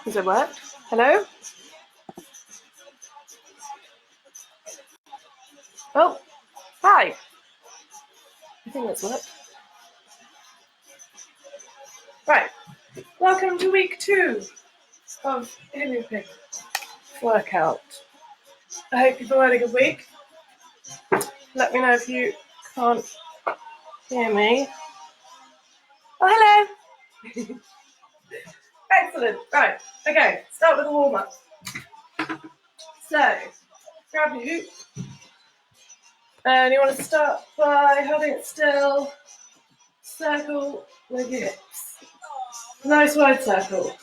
Does it work? Hello? Oh, hi. I think that's worked. Right. Welcome to week 2 of Hula workout. I hope you've all had a good week. Let me know if you can't hear me. Oh, hello. Excellent. Right. Okay. Start with a warm-up. So, grab your hoop. And you want to start by holding it still. Circle with your hips. Nice wide circle.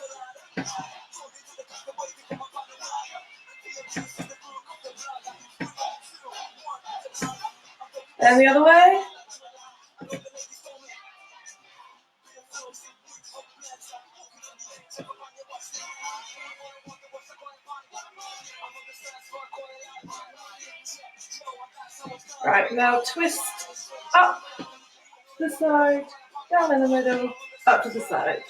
And the other way. Right, now twist up to the side, down in the middle, up to the side.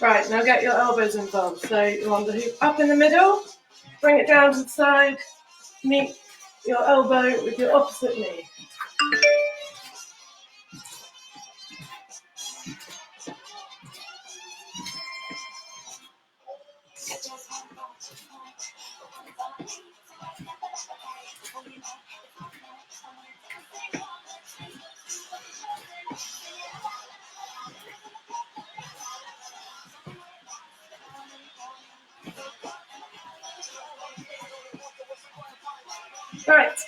Right, now get your elbows involved. So you want the hoop up in the middle, bring it down to the side, meet your elbow with your opposite knee. Right,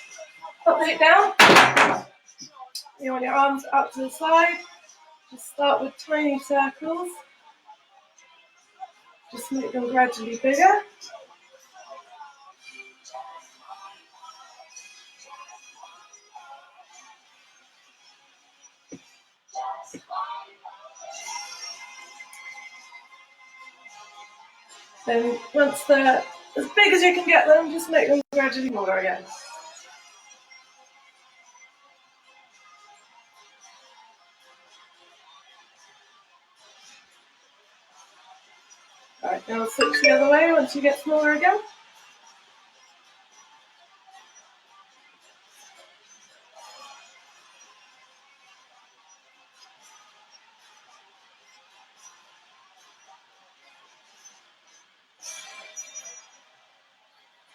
put the hoop down. You want your arms up to the side. Just start with tiny circles. Just make them gradually bigger. Then once they're as big as you can get them, just make them gradually smaller again. Alright, now switch the other way once you get smaller again.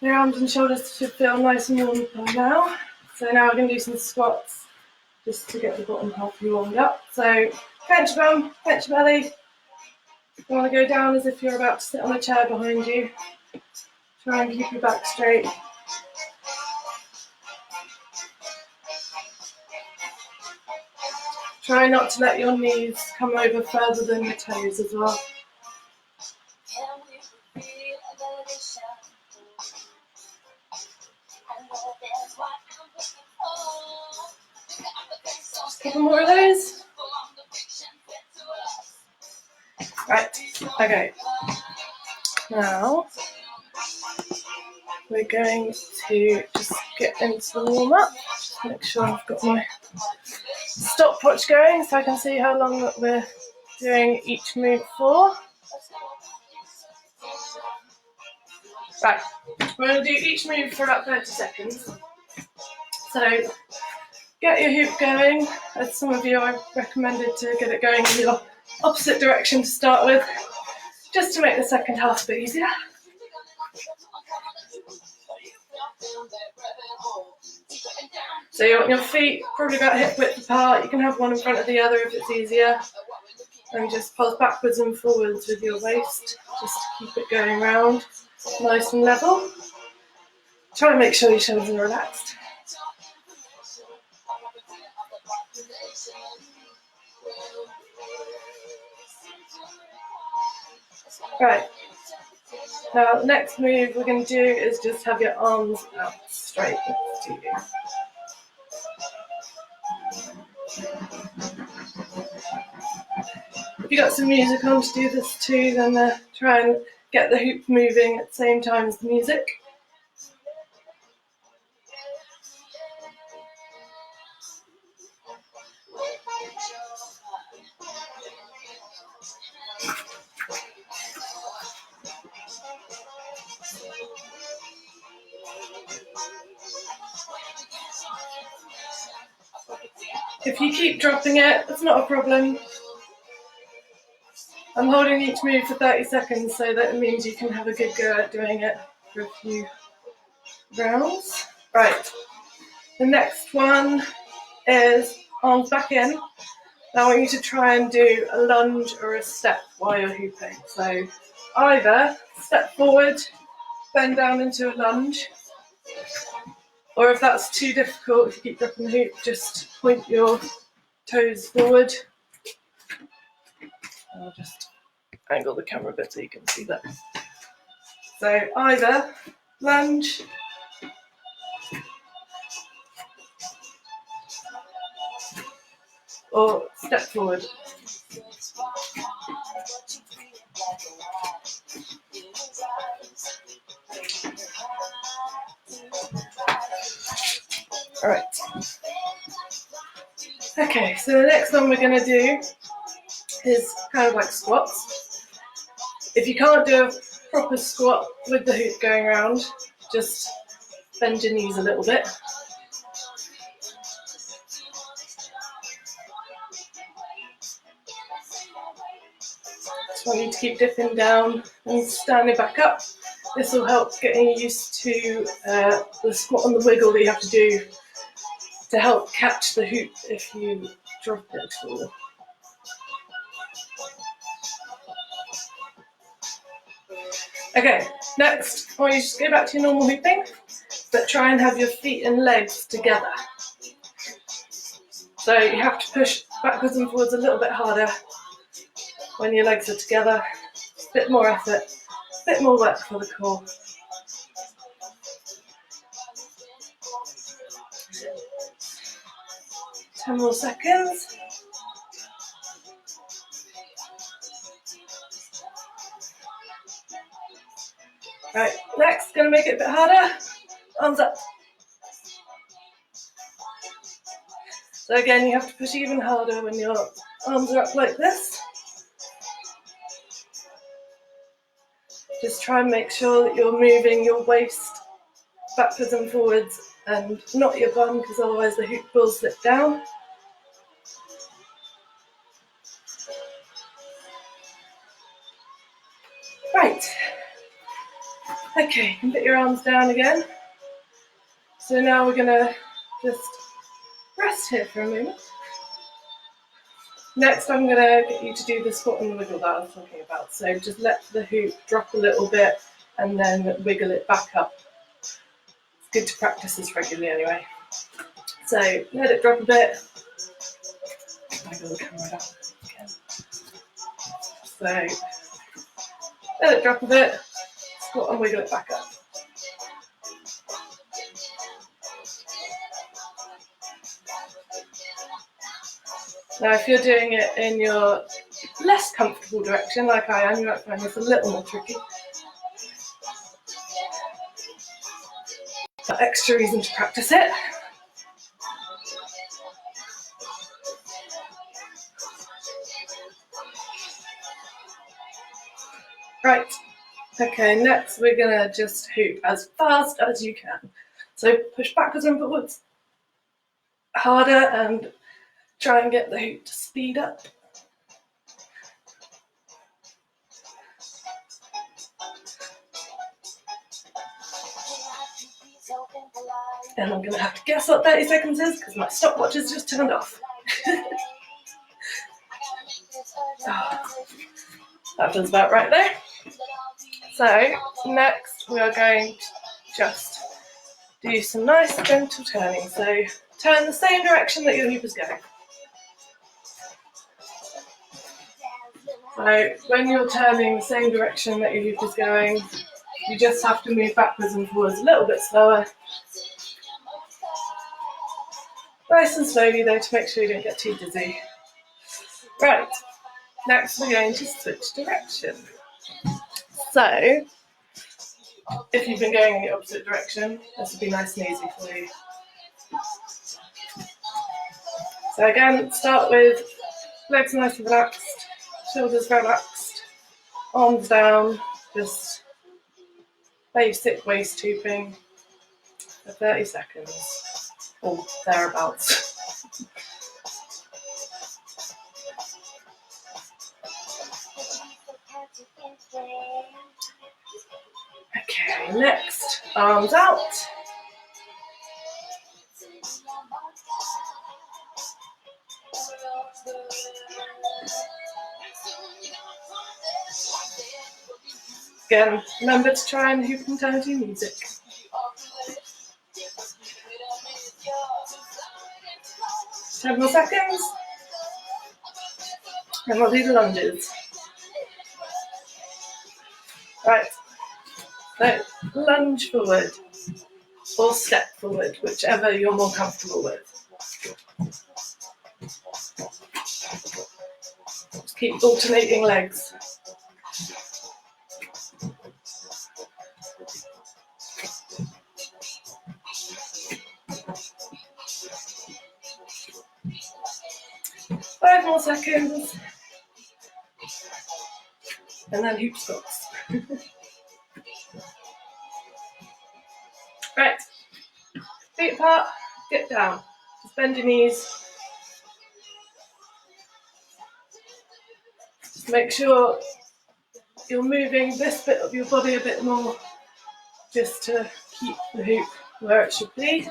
Your arms and shoulders should feel nice and warm by now. So now we're going to do some squats just to get the bottom half warmed up. So clench your bum, clench your belly. You want to go down as if you're about to sit on a chair behind you. Try and keep your back straight. Try not to let your knees come over further than your toes as well. A couple more of those. Right, okay. Now, we're going to just get into the warm-up. Just make sure I've got my stopwatch going so I can see how long we're doing each move for. Right, we're going to do each move for about 30 seconds. So, get your hoop going. As some of you, I recommended to get it going in your opposite direction to start with, just to make the second half a bit easier. So you want your feet probably about hip width apart. You can have one in front of the other if it's easier. And just pulse backwards and forwards with your waist, just to keep it going round, nice and level. Try and make sure your shoulders are relaxed. Right, now the next move we're going to do is just have your arms out straight next to you. you got some music on to do this too, then try and get the hoop moving at the same time as the music. If you keep dropping it, it's not a problem. I'm holding each move for 30 seconds, so that means you can have a good go at doing it for a few rounds. Right, the next one is arms back in. Now I want you to try and do a lunge or a step while you're hooping. So either step forward, bend down into a lunge, or if that's too difficult, if you keep dropping the hoop, just point your toes forward. I'll just angle the camera a bit so you can see that. So either lunge or step forward. All right. Okay, so the next one we're going to do is kind of like squats. If you can't do a proper squat with the hoop going around, just bend your knees a little bit. Just want you to keep dipping down and standing back up. This will help getting you used to the squat and the wiggle that you have to do to help catch the hoop if you drop it at all. Okay, next, I want you to just go back to your normal hooping, but try and have your feet and legs together. So you have to push backwards and forwards a little bit harder when your legs are together. A bit more effort, a bit more work for the core. Ten more seconds. Right, next, going to make it a bit harder. Arms up. So again, you have to push even harder when your arms are up like this. Just try and make sure that you're moving your waist backwards and forwards and not your bum, because otherwise the hoop will slip down. Right. Okay, you can put your arms down again. So now we're going to just rest here for a moment. Next, I'm going to get you to do the squat and the wiggle that I was talking about. So just let the hoop drop a little bit and then wiggle it back up. It's good to practice this regularly anyway. So let it drop a bit. Wiggle the camera down again. So let it drop a bit, squat and wiggle it back up. Now, if you're doing it in your less comfortable direction, like I am, you might find this a little more tricky. But extra reason to practice it. Right, okay, next we're going to just hoop as fast as you can. So push backwards and forwards harder and try and get the hoop to speed up. And I'm going to have to guess what 30 seconds is because my stopwatch is just turned off. Oh, that feels about right there. So next we are going to just do some nice gentle turning. So turn the same direction that your hoop is going. So when you're turning the same direction that your hoop is going, you just have to move backwards and forwards a little bit slower. Nice and slowly though, to make sure you don't get too dizzy. Right, Next we're going to switch direction. So, if you've been going in the opposite direction, this will be nice and easy for you. So again, start with legs nice and relaxed, shoulders relaxed, arms down, just basic waist hooping for 30 seconds, or thereabouts. Okay, next, arms out. Again, remember to try and hoop in time to music. 10 more seconds, and we'll do the lunges. Right, so lunge forward or step forward, whichever you're more comfortable with. Just keep alternating legs. Five more seconds, and then hoop squats. Right, feet apart, dip down. Just bend your knees. Just make sure you're moving this bit of your body a bit more, just to keep the hoop where it should be.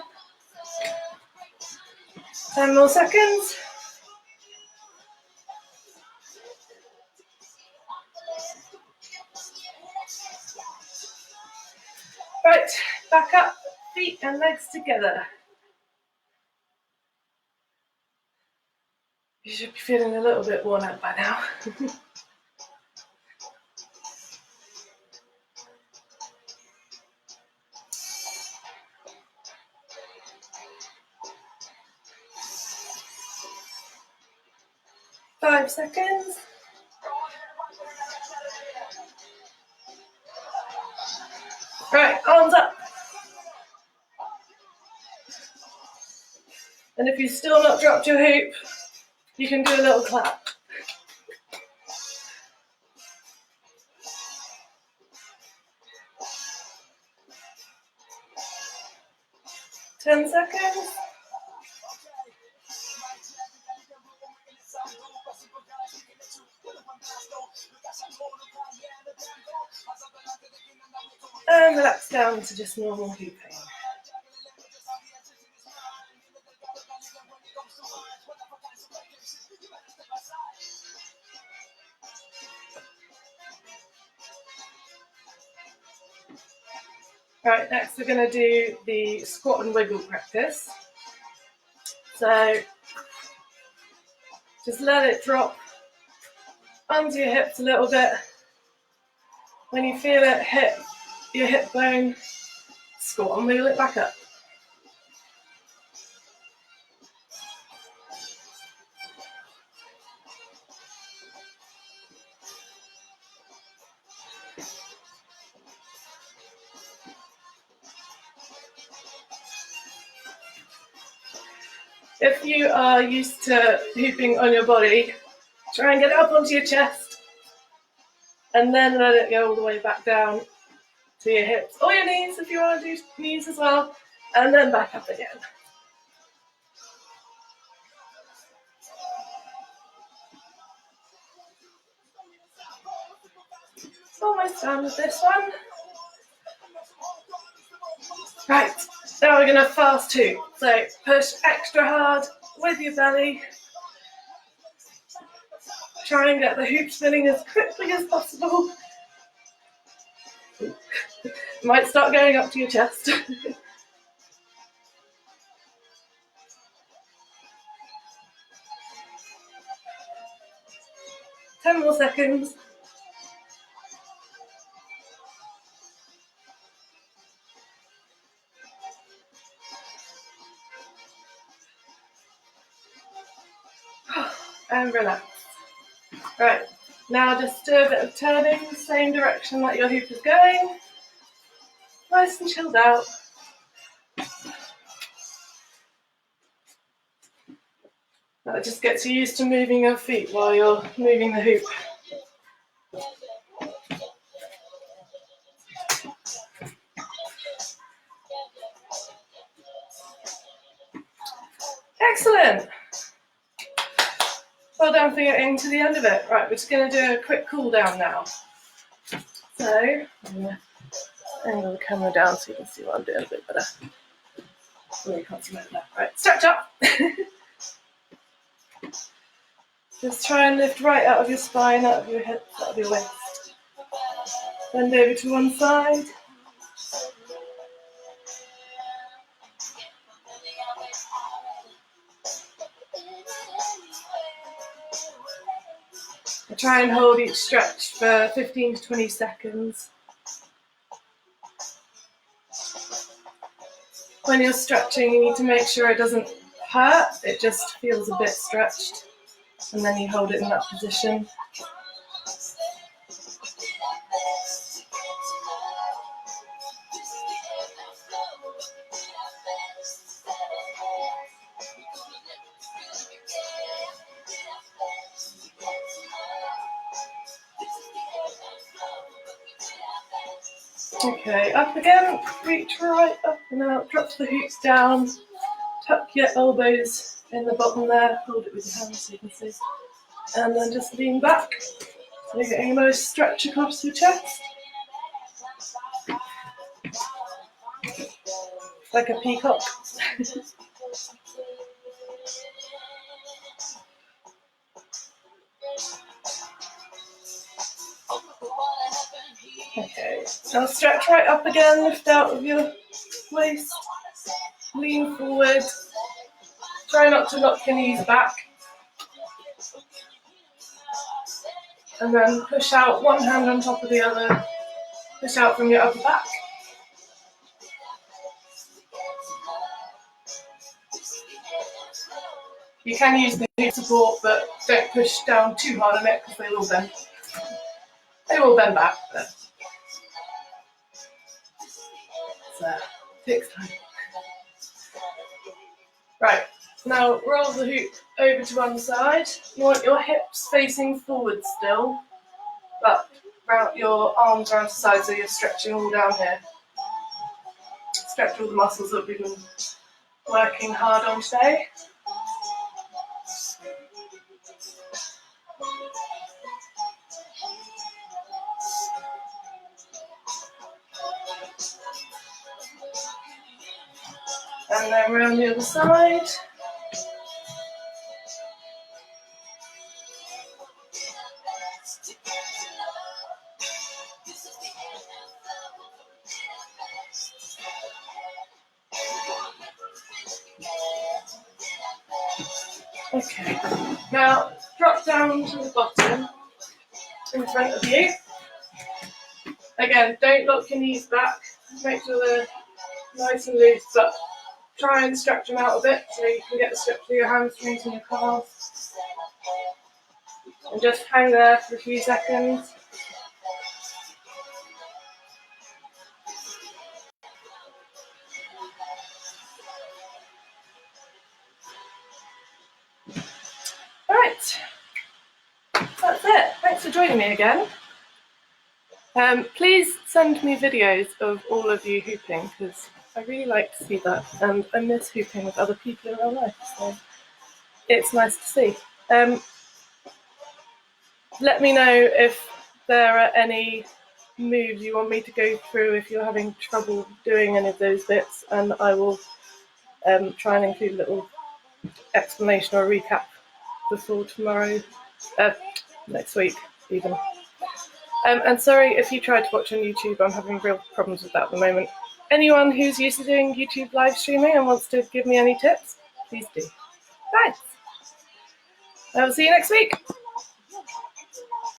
10 more seconds. Right, back up, feet and legs together. You should be feeling a little bit worn out by now. 5 seconds. Right, arms up. And if you've still not dropped your hoop, you can do a little clap. Ten seconds. And relax down to just normal hooping. Right, next we're going to do the squat and wiggle practice. So just let it drop under your hips a little bit. When you feel it hit your hip bone, squat and wiggle it back up. If you are used to hooping on your body, try and get it up onto your chest and then let it go all the way back down to your hips or your knees if you want to do knees as well, and then back up again. Almost done with this one. Right, now we're going to fast hoop. So push extra hard with your belly. Try and get the hoop spinning as quickly as possible. Might start going up to your chest. 10 more seconds. And relax. Right, now just do a bit of turning, the same direction that your hoop is going. Nice and chilled out. That just gets you used to moving your feet while you're moving the hoop. Excellent. Well done for getting to the end of it. Right, we're just going to do a quick cool down now. So, I'm going to angle the camera down so you can see what I'm doing a bit better. Oh, you can't see my left. Right, stretch up. Just try and lift right out of your spine, out of your hips, out of your waist. Bend over to one side. I try and hold each stretch for 15 to 20 seconds. When you're stretching, you need to make sure it doesn't hurt, it just feels a bit stretched. And then you hold it in that position. Okay, up again, reach right up and out, drop the hoops down, tuck your elbows in the bottom there, hold it with your hands so you can see, and then just lean back, so you're getting a nice stretch across your chest, like a peacock. Okay, now stretch right up again, lift out of your waist, lean forward, try not to knock your knees back, and then push out one hand on top of the other, push out from your upper back. You can use the knee support, but don't push down too hard on it because they will bend. They will bend back, but it takes time. Right, now roll the hoop over to one side. You want your hips facing forward still, but route your arms around the side so you're stretching all down here. Stretch all the muscles that we've been working hard on today. And then round the other side. Okay, now drop down to the bottom in front of you. Again, don't lock your knees back, make sure they're nice and loose, but try and stretch them out a bit so you can get the stretch through your hamstrings and your calves. And just hang there for a few seconds. Alright, that's it. Thanks for joining me again. Please send me videos of all of you hooping because I really like to see that and I miss hooping with other people in real life, so it's nice to see. Let me know if there are any moves you want me to go through if you're having trouble doing any of those bits, and I will try and include a little explanation or recap before tomorrow, next week even. And sorry if you tried to watch on YouTube, I'm having real problems with that at the moment. Anyone who's used to doing YouTube live streaming and wants to give me any tips, please do. Thanks. I will see you next week.